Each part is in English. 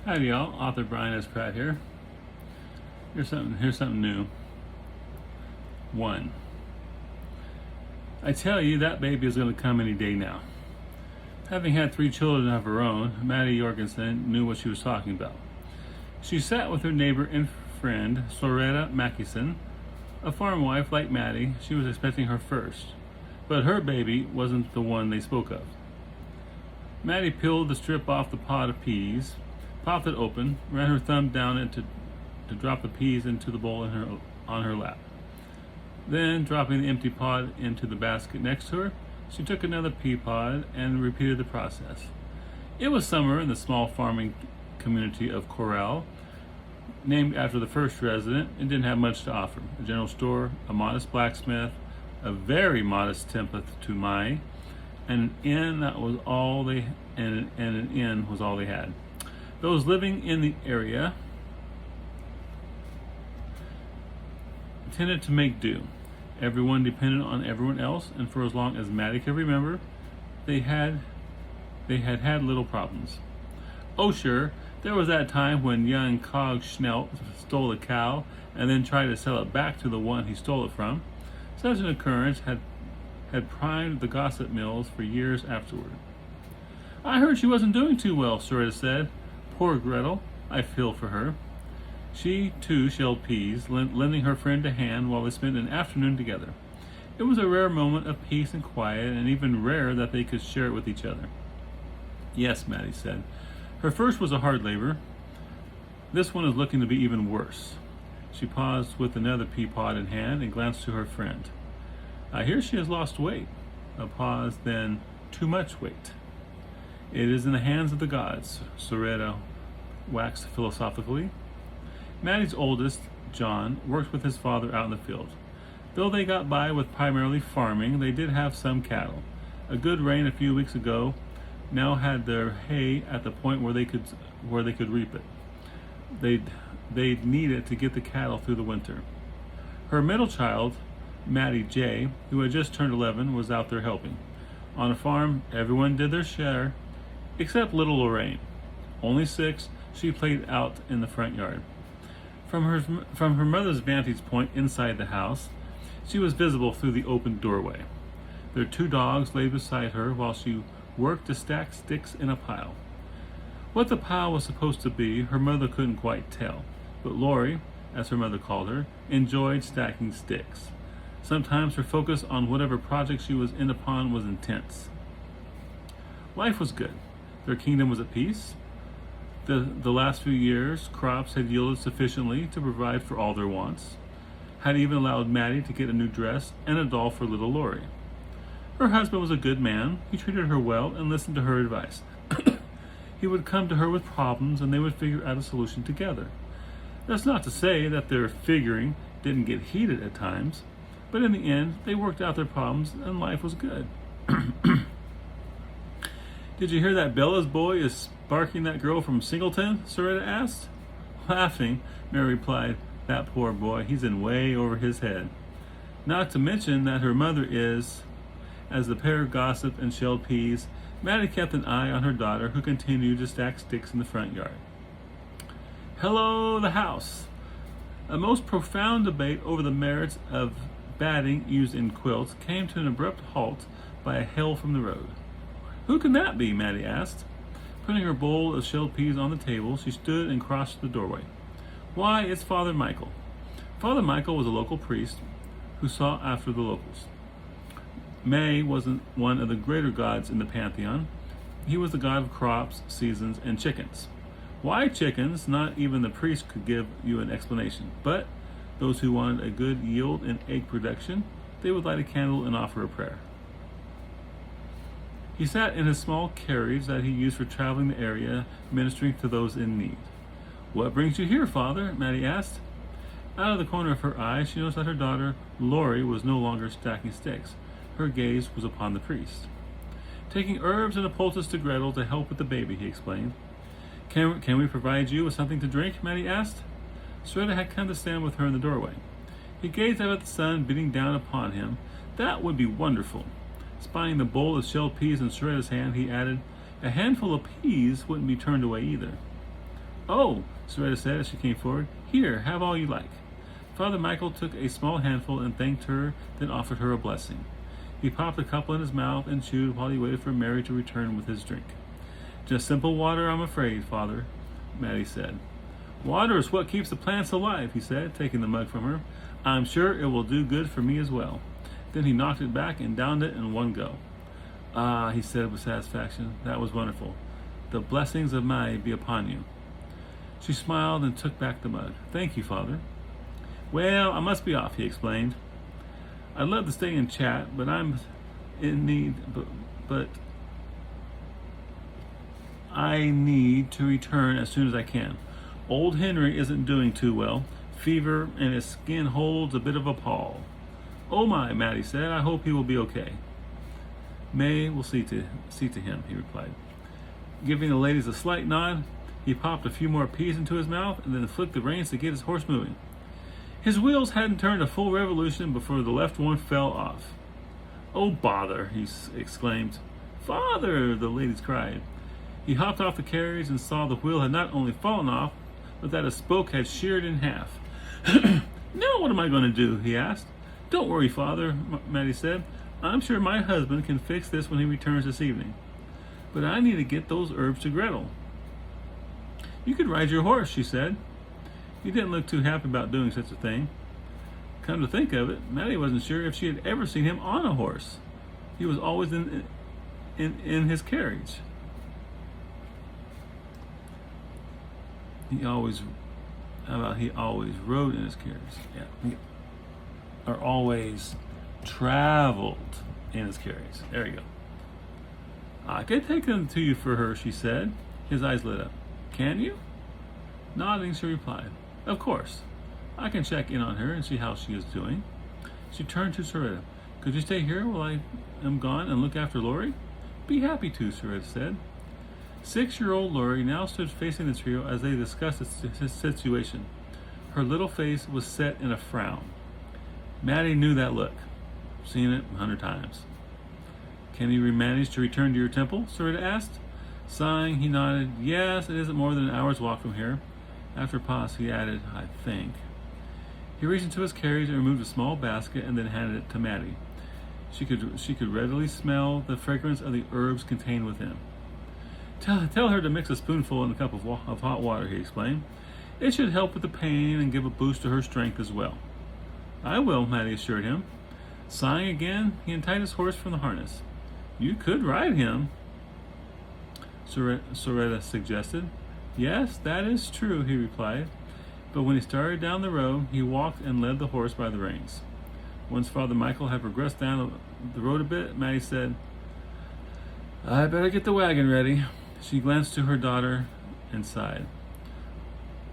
Howdy y'all, author Brian S. Pratt here. Here's something new. 1. I tell you, that baby is going to come any day now. Having had 3 children of her own, Maddie Jorgensen knew what she was talking about. She sat with her neighbor and friend, Soretta Mackison, a farm wife like Maddie. She was expecting her first, but her baby wasn't the one they spoke of. Maddie peeled the strip off the pod of peas, popped it open, ran her thumb down it to drop the peas into the bowl on her lap. Then, dropping the empty pod into the basket next to her, she took another pea pod and repeated the process. It was summer in the small farming community of Corral, named after the first resident. It didn't have much to offer. A general store, a modest blacksmith, a very modest temple to Mai, and an inn was all they had. Those living in the area tended to make do. Everyone depended on everyone else, and for as long as Maddie could remember, they had little problems. Oh sure, there was that time when young Cog Schnelt stole a cow and then tried to sell it back to the one he stole it from. Such an occurrence had primed the gossip mills for years afterward. I heard she wasn't doing too well, Soretta said. Poor Gretel, I feel for her. She, too, shelled peas, lending her friend a hand while they spent an afternoon together. It was a rare moment of peace and quiet, and even rarer that they could share it with each other. Yes, Maddie said. Her first was a hard labor. This one is looking to be even worse. She paused with another pea pod in hand and glanced to her friend. I hear she has lost weight. A pause, then too much weight. It is in the hands of the gods, Soretta waxed philosophically. Maddie's oldest, John, worked with his father out in the field. Though they got by with primarily farming, they did have some cattle. A good rain a few weeks ago now had their hay at the point where they could reap it. They'd need it to get the cattle through the winter. Her middle child, Maddie J., who had just turned 11, was out there helping. On a farm, everyone did their share, except little Lorraine. Only 6, she played out in the front yard. From her mother's vantage point inside the house, she was visible through the open doorway. Their 2 dogs lay beside her while she worked to stack sticks in a pile. What the pile was supposed to be, her mother couldn't quite tell, but Lori, as her mother called her, enjoyed stacking sticks. Sometimes her focus on whatever project she was in upon was intense. Life was good. Their kingdom was at peace. The last few years, crops had yielded sufficiently to provide for all their wants, had even allowed Maddie to get a new dress and a doll for little Lori. Her husband was a good man. He treated her well and listened to her advice. He would come to her with problems and they would figure out a solution together. That's not to say that their figuring didn't get heated at times, but in the end, they worked out their problems and life was good. Did you hear that Bella's boy is sparking that girl from Singleton? Soretta asked. Laughing, Mary replied, that poor boy, he's in way over his head. Not to mention that her mother is. As the pair gossiped and shelled peas, Maddie kept an eye on her daughter, who continued to stack sticks in the front yard. Hello, the house. A most profound debate over the merits of batting used in quilts came to an abrupt halt by a hail from the road. Who can that be? Maddie asked. Putting her bowl of shelled peas on the table, she stood and crossed the doorway. Why, it's Father Michael. Father Michael was a local priest who saw after the locals. May wasn't one of the greater gods in the pantheon. He was the god of crops, seasons, and chickens. Why chickens? Not even the priest could give you an explanation. But those who wanted a good yield in egg production, they would light a candle and offer a prayer. He sat in his small carriage that he used for traveling the area, ministering to those in need. What brings you here, Father? Maddie asked. Out of the corner of her eye, she noticed that her daughter, Lori, was no longer stacking sticks. Her gaze was upon the priest. Taking herbs and a poultice to Gretel to help with the baby, he explained. Can we provide you with something to drink? Maddie asked. Soretta had come to stand with her in the doorway. He gazed out at the sun beating down upon him. That would be wonderful. Spying the bowl of shelled peas in Soretta's hand, he added, a handful of peas wouldn't be turned away either. "Oh," Soretta said as she came forward. "Here, have all you like." Father Michael took a small handful and thanked her, then offered her a blessing. He popped a couple in his mouth and chewed while he waited for Mary to return with his drink. "Just simple water, I'm afraid, Father," Maddie said. "Water is what keeps the plants alive," he said, taking the mug from her. "I'm sure it will do good for me as well." Then he knocked it back and downed it in one go. "Ah," he said with satisfaction, "that was wonderful. The blessings of Mai be upon you." She smiled and took back the mug. "Thank you, Father." "Well, I must be off," he explained. "I'd love to stay and chat, but I'm in need, but I need to return as soon as I can. Old Henry isn't doing too well. Fever, and his skin holds a bit of a pall." "Oh my," Maddie said, "I hope he will be okay." "May will see to him," he replied. Giving the ladies a slight nod, he popped a few more peas into his mouth and then flicked the reins to get his horse moving. His wheels hadn't turned a full revolution before the left one fell off. "Oh, bother," he exclaimed. "Father," the ladies cried. He hopped off the carriage and saw the wheel had not only fallen off, but that a spoke had sheared in half. "Now what am I going to do?" he asked. "Don't worry, Father," Maddie said. "I'm sure my husband can fix this when he returns this evening. But I need to get those herbs to Gretel." "You could ride your horse," she said. He didn't look too happy about doing such a thing. Come to think of it, Maddie wasn't sure if she had ever seen him on a horse. He was always in his carriage. He always rode in his carriage? Yeah. Or always traveled in his carriage. There you go. "I could take them to you for her," she said. His eyes lit up. "Can you?" Nodding, she replied, "Of course. I can check in on her and see how she is doing." She turned to Soretta. "Could you stay here while I am gone and look after Laurie?" "Be happy to," Soretta said. 6-year-old Laurie now stood facing the trio as they discussed his situation. Her little face was set in a frown. Maddie knew that look. Seen it 100 times. "Can you manage to return to your temple?" Soretta asked. Sighing, he nodded. "Yes, it isn't more than an hour's walk from here." After a pause, he added, "I think." He reached into his carriage and removed a small basket and then handed it to Maddie. She could readily smell the fragrance of the herbs contained within. Tell her to mix a spoonful in a cup of hot water," he explained. "It should help with the pain and give a boost to her strength as well." "I will," Maddie assured him. Sighing again, he untied his horse from the harness. "You could ride him," Soretta suggested. "Yes, that is true," he replied. But when he started down the road, he walked and led the horse by the reins. Once Father Michael had progressed down the road a bit, Maddie said, "I better get the wagon ready." She glanced to her daughter and sighed.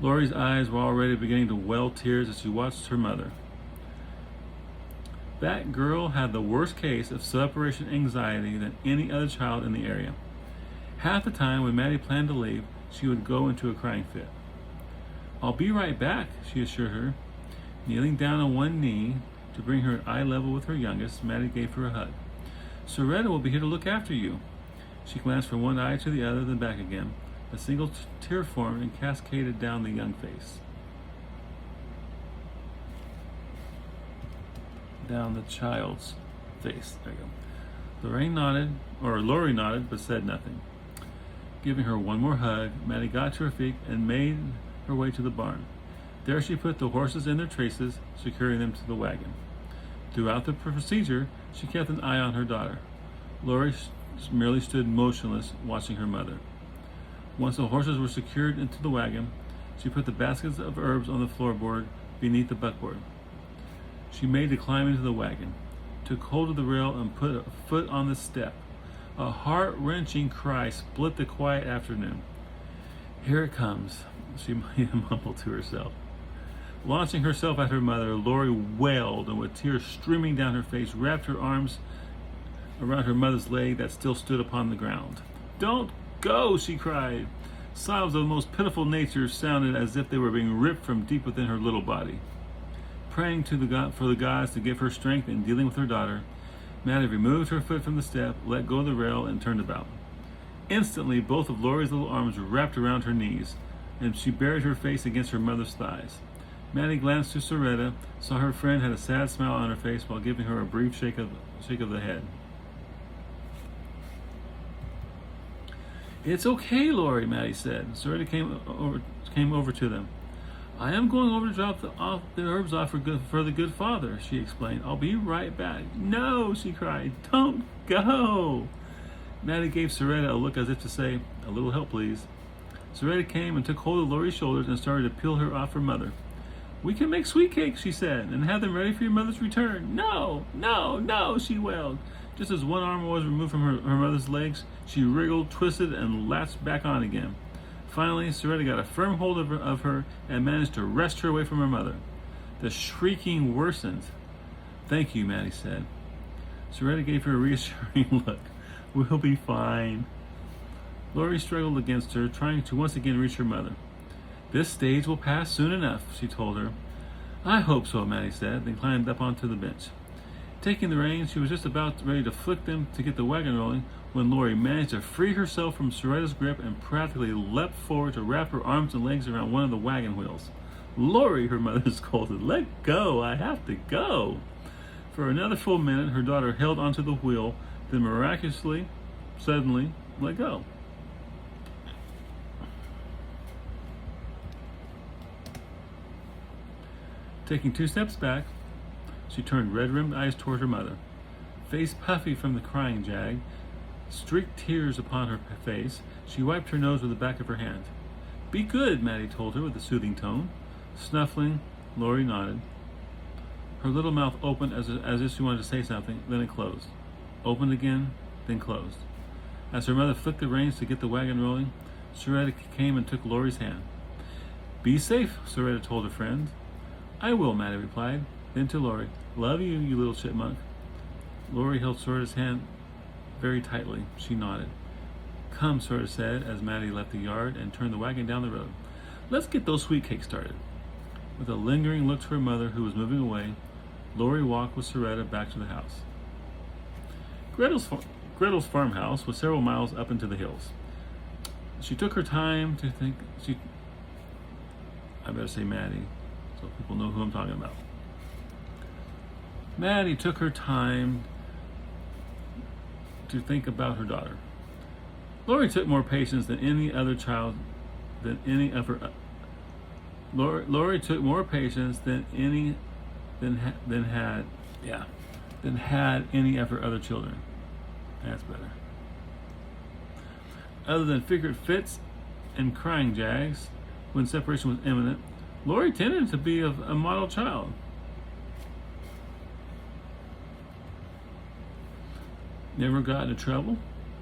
Laurie's eyes were already beginning to well tears as she watched her mother. That girl had the worst case of separation anxiety than any other child in the area. Half the time when Maddie planned to leave, she would go into a crying fit. "I'll be right back," she assured her. Kneeling down on one knee to bring her at eye level with her youngest, Maddie gave her a hug. "Soretta will be here to look after you." She glanced from one eye to the other, then back again. A single tear formed and cascaded down the young face. Down the child's face. There you go. Laurie nodded, but said nothing. Giving her one more hug, Maddie got to her feet and made her way to the barn. There she put the horses in their traces, securing them to the wagon. Throughout the procedure, she kept an eye on her daughter. Laurie merely stood motionless, watching her mother. Once the horses were secured into the wagon, she put the baskets of herbs on the floorboard beneath the buckboard. She made to climb into the wagon, took hold of the rail and put a foot on the step. A heart-wrenching cry split the quiet afternoon. "Here it comes," she mumbled to herself. Launching herself at her mother, Laurie wailed and with tears streaming down her face, wrapped her arms around her mother's leg that still stood upon the ground. "Don't go," she cried. Sobs of the most pitiful nature sounded as if they were being ripped from deep within her little body. Praying for the gods to give her strength in dealing with her daughter, Maddie removed her foot from the step, let go of the rail, and turned about. Instantly, both of Laurie's little arms were wrapped around her knees. and she buried her face against her mother's thighs. Maddie glanced to Soretta, saw her friend had a sad smile on her face while giving her a brief shake of the head. "It's okay, Lori," Maddie said. Soretta came over to them. "I am going over to drop the herbs off for the good father," she explained. "I'll be right back." "No," she cried. "Don't go." Maddie gave Soretta a look as if to say, "A little help, please." Soretta came and took hold of Lori's shoulders and started to peel her off her mother. "We can make sweet cakes," she said, "and have them ready for your mother's return." "No, no, no," she wailed. Just as one arm was removed from her mother's legs, she wriggled, twisted, and latched back on again. Finally, Soretta got a firm hold of her and managed to wrest her away from her mother. The shrieking worsened. "Thank you," Maddie said. Soretta gave her a reassuring look. "We'll be fine." Lori struggled against her, trying to once again reach her mother. "This stage will pass soon enough," she told her. "I hope so," Maddie said, then climbed up onto the bench. Taking the reins, she was just about ready to flick them to get the wagon rolling when Lori managed to free herself from Soretta's grip and practically leapt forward to wrap her arms and legs around one of the wagon wheels. "Lori," her mother scolded, "let go, I have to go." For another full minute, her daughter held onto the wheel, then miraculously, suddenly, let go. Taking 2 steps back, she turned red-rimmed eyes toward her mother. Face puffy from the crying jag, streaked tears upon her face, she wiped her nose with the back of her hand. "Be good," Maddie told her with a soothing tone. Snuffling, Lori nodded. Her little mouth opened as if she wanted to say something, then it closed. Opened again, then closed. As her mother flicked the reins to get the wagon rolling, Soretta came and took Lori's hand. "Be safe," Soretta told her friend. "I will," Maddie replied. Then to Lori, "Love you, you little chipmunk." Lori held Soretta's hand very tightly. She nodded. "Come," Soretta said as Maddie left the yard and turned the wagon down the road. "Let's get those sweet cakes started." With a lingering look to her mother, who was moving away, Lori walked with Soretta back to the house. Gretel's farmhouse was several miles up into the hills. She took her time to think. I better say Maddie, so people know who I'm talking about. Maddie took her time to think about her daughter. Lori took more patience than any other child, than any of her. Lori took more patience than had any of her other children. That's better. Other than frequent fits and crying jags when separation was imminent, Lori tended to be a model child. Never got into trouble,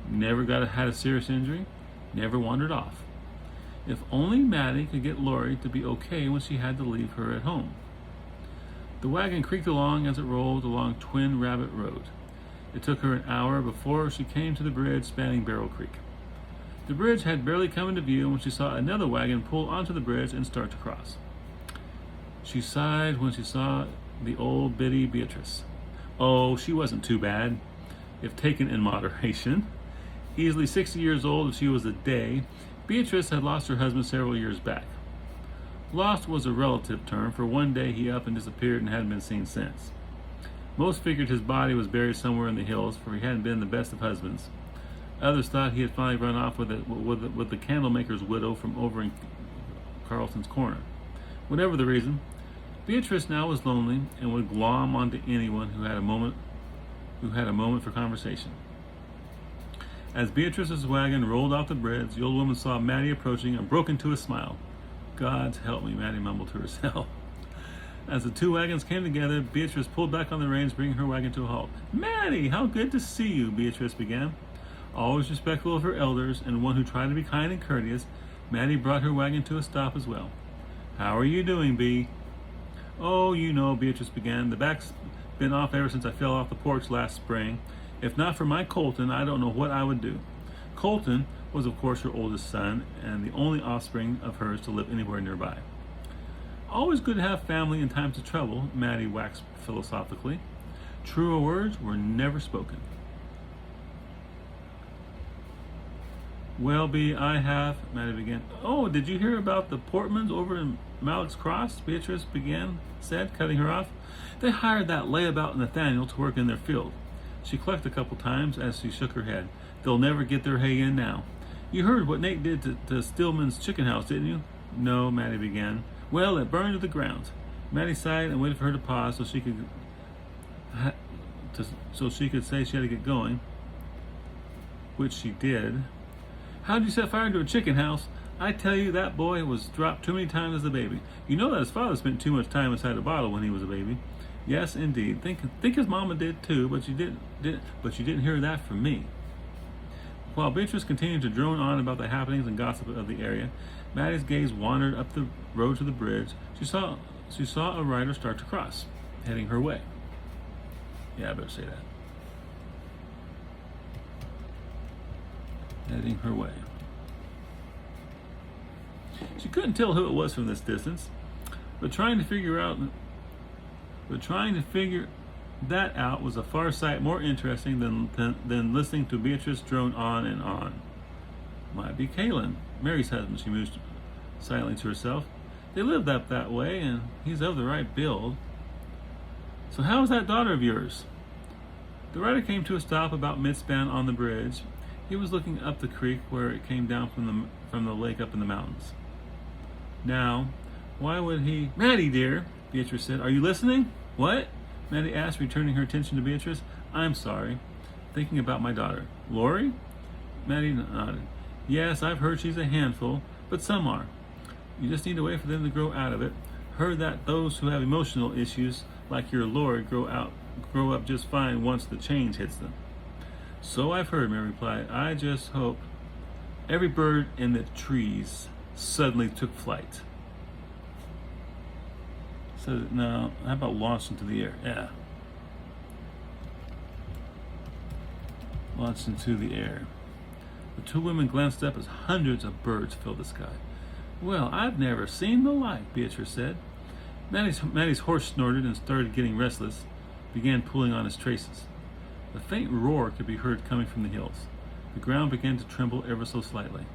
never had a serious injury, never wandered off. If only Maddie could get Lori to be okay when she had to leave her at home. The wagon creaked along as it rolled along Twin Rabbit Road. It took her an hour before she came to the bridge spanning Barrel Creek. The bridge had barely come into view when she saw another wagon pull onto the bridge and start to cross. She sighed when she saw the old biddy Beatrice. Oh, she wasn't too bad, if taken in moderation. Easily 60 years old if she was a day, Beatrice had lost her husband several years back. Lost was a relative term, for one day he up and disappeared and hadn't been seen since. Most figured his body was buried somewhere in the hills, for he hadn't been the best of husbands. Others thought he had finally run off with the candlemaker's widow from over in Carlton's Corner. Whatever the reason, Beatrice now was lonely and would glom onto anyone who had a moment for conversation. As Beatrice's wagon rolled off the bridge, the old woman saw Maddie approaching and broke into a smile. "God help me," Maddie mumbled to herself. As the two wagons came together, Beatrice pulled back on the reins, bringing her wagon to a halt. "Maddie, how good to see you," Beatrice began. Always respectful of her elders and one who tried to be kind and courteous, Maddie brought her wagon to a stop as well. "How are you doing, Bee?" "Oh, you know," Beatrice began. "The back's been off ever since I fell off the porch last spring. If not for my Colton, I don't know what I would do." Colton was, of course, her oldest son and the only offspring of hers to live anywhere nearby. "Always good to have family in times of trouble," Maddie waxed philosophically. Truer words were never spoken. Well, Bea, I have, Maddie began. Oh, did you hear about the Portmans over in Malik's Cross? Beatrice said, cutting her off. They hired that layabout Nathaniel to work in their field. She clucked a couple times as she shook her head. They'll never get their hay in now. You heard what Nate did to Stillman's chicken house, didn't you? No, Maddie began. Well, it burned to the ground. Maddie sighed and waited for her to pause so she could say she had to get going, which she did. How'd you set fire to a chicken house? I tell you, that boy was dropped too many times as a baby. You know that his father spent too much time inside a bottle when he was a baby. Yes, indeed. Think his mama did too, but you didn't hear that from me. While Beatrice continued to drone on about the happenings and gossip of the area, Maddie's gaze wandered up the road to the bridge. She saw a rider start to cross, heading her way. Yeah, I better say that. Heading her way. She couldn't tell who it was from this distance, but trying to figure that out was a far sight more interesting than listening to Beatrice drone on and on. Might be Kalen, Mary's husband, she mused silently to herself. They lived up that way, and he's of the right build. So how is that daughter of yours? The rider came to a stop about mid-span on the bridge. He was looking up the creek where it came down from the lake up in the mountains. Now, why would he... Maddie, dear, Beatrice said. Are you listening? What? Maddie asked, returning her attention to Beatrice. I'm sorry. Thinking about my daughter. Lori? Maddie nodded. Yes, I've heard she's a handful, but some are. You just need to wait for them to grow out of it. Heard that those who have emotional issues, like your Lori, grow up just fine once the change hits them. So I've heard, Mary replied. I just hope every bird in the trees suddenly took flight. So now, how about launched into the air? Yeah. Launched into the air. The two women glanced up as hundreds of birds filled the sky. Well, I've never seen the like, Beatrice said. Maddie's horse snorted and started getting restless, began pulling on his traces. A faint roar could be heard coming from the hills. The ground began to tremble ever so slightly.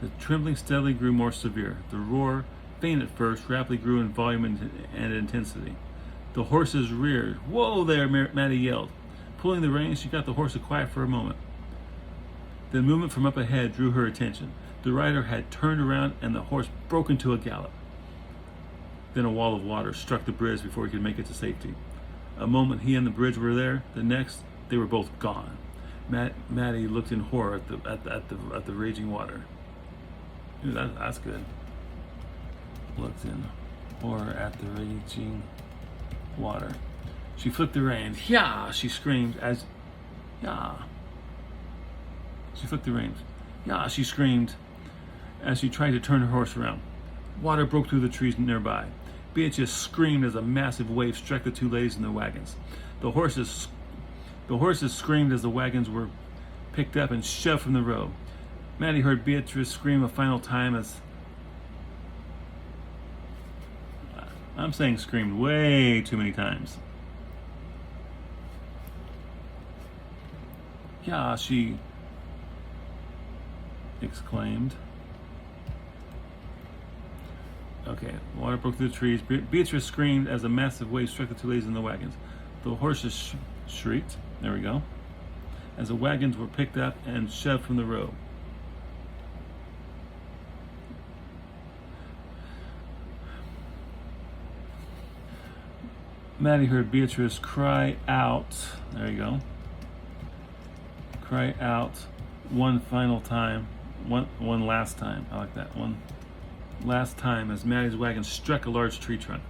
The trembling steadily grew more severe. The roar, faint at first, rapidly grew in volume and intensity. The horses reared. Whoa there, Maddie yelled. Pulling the reins, she got the horse to quiet for a moment. The movement from up ahead drew her attention. The rider had turned around and the horse broke into a gallop. Then a wall of water struck the bridge before he could make it to safety. A moment he and the bridge were there. The next, they were both gone. Maddie looked in horror at the raging water. Ooh, that's good. Looked in horror at the raging water. She flicked the reins. Yeah, she screamed as. Yeah. She flicked the reins. Yeah, she screamed as she tried to turn her horse around. Water broke through the trees nearby. Beatrice screamed as a massive wave struck the two ladies in their wagons. The horses screamed as the wagons were picked up and shoved from the road. Maddie heard Beatrice scream a final time as... I'm saying screamed way too many times. Yeah, she exclaimed. Okay, water broke through the trees. Beatrice screamed as a massive wave struck the two ladies in the wagons. The horses shrieked. There we go. As the wagons were picked up and shoved from the road. Maddie heard Beatrice cry out. There you go. Cry out one final time. One last time. I like that. One last time as Maddie's wagon struck a large tree trunk.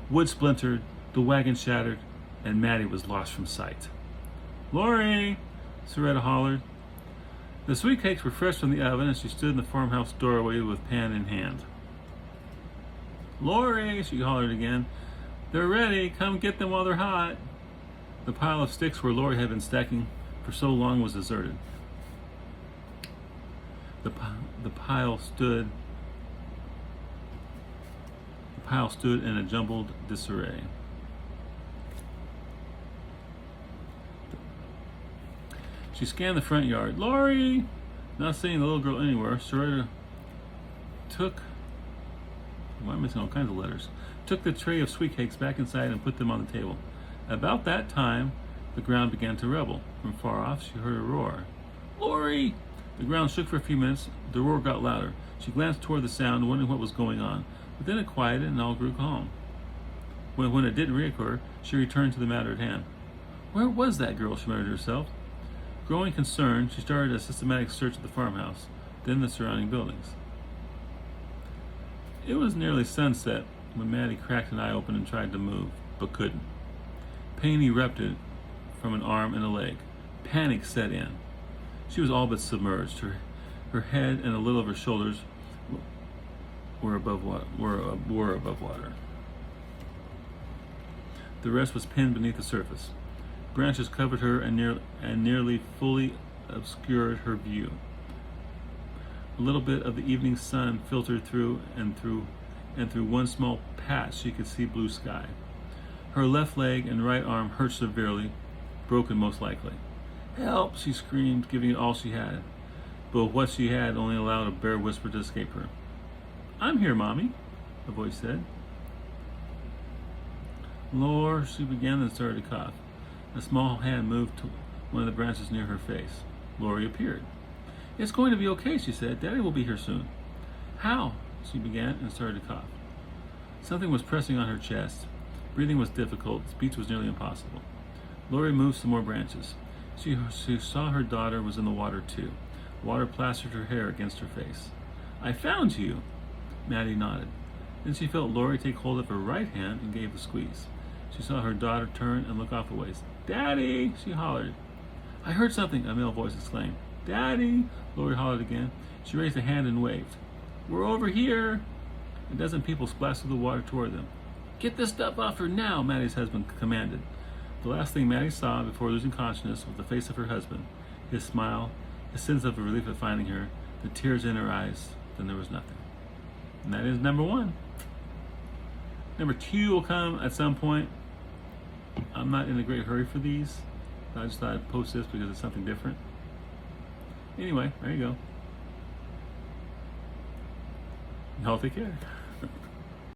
Wood splintered, the wagon shattered, and Maddie was lost from sight. Lori! Soretta hollered. The sweet cakes were fresh from the oven as she stood in the farmhouse doorway with pan in hand. Lori! She hollered again. They're ready. Come get them while they're hot. The pile of sticks where Lori had been stacking for so long was deserted. The pile stood in a jumbled disarray. She scanned the front yard. Lori! Not seeing the little girl anywhere, Soraya took, why am I missing all kinds of letters? Took the tray of sweet cakes back inside and put them on the table. About that time, the ground began to rebel. From far off, she heard a roar. Lori! The ground shook for a few minutes. The roar got louder. She glanced toward the sound, wondering what was going on. But then it quieted and all grew calm. When it didn't reoccur, she returned to the matter at hand. Where was that girl? She muttered to herself. Growing concerned, she started a systematic search of the farmhouse, then the surrounding buildings. It was nearly sunset when Maddie cracked an eye open and tried to move, but couldn't. Pain erupted from an arm and a leg. Panic set in. She was all but submerged. Her head and a little of her shoulders were above water. The rest was pinned beneath the surface. Branches covered her and nearly fully obscured her view. A little bit of the evening sun filtered through, and through one small patch she could see blue sky. Her left leg and right arm hurt severely, broken most likely. Help, she screamed, giving it all she had. But what she had only allowed a bare whisper to escape her. I'm here, Mommy, a voice said. Lord, she began and started to cough. A small hand moved to one of the branches near her face. Lori appeared. It's going to be okay, she said. Daddy will be here soon. How? She began and started to cough. Something was pressing on her chest. Breathing was difficult. Speech was nearly impossible. Lori moved some more branches. She saw her daughter was in the water too. Water plastered her hair against her face. I found you. Maddie nodded. Then she felt Lori take hold of her right hand and gave a squeeze. She saw her daughter turn and look off a ways. Daddy! She hollered. I heard something, a male voice exclaimed. Daddy! Lori hollered again. She raised a hand and waved. We're over here! A dozen people splashed through the water toward them. Get this stuff off her now, Maddie's husband commanded. The last thing Maddie saw before losing consciousness was the face of her husband, his smile, his sense of relief at finding her, the tears in her eyes. Then there was nothing. And that is number 1. Number 2 will come at some point. I'm not in a great hurry for these. I just thought I'd post this because it's something different. Anyway, there you go. Y'all take care.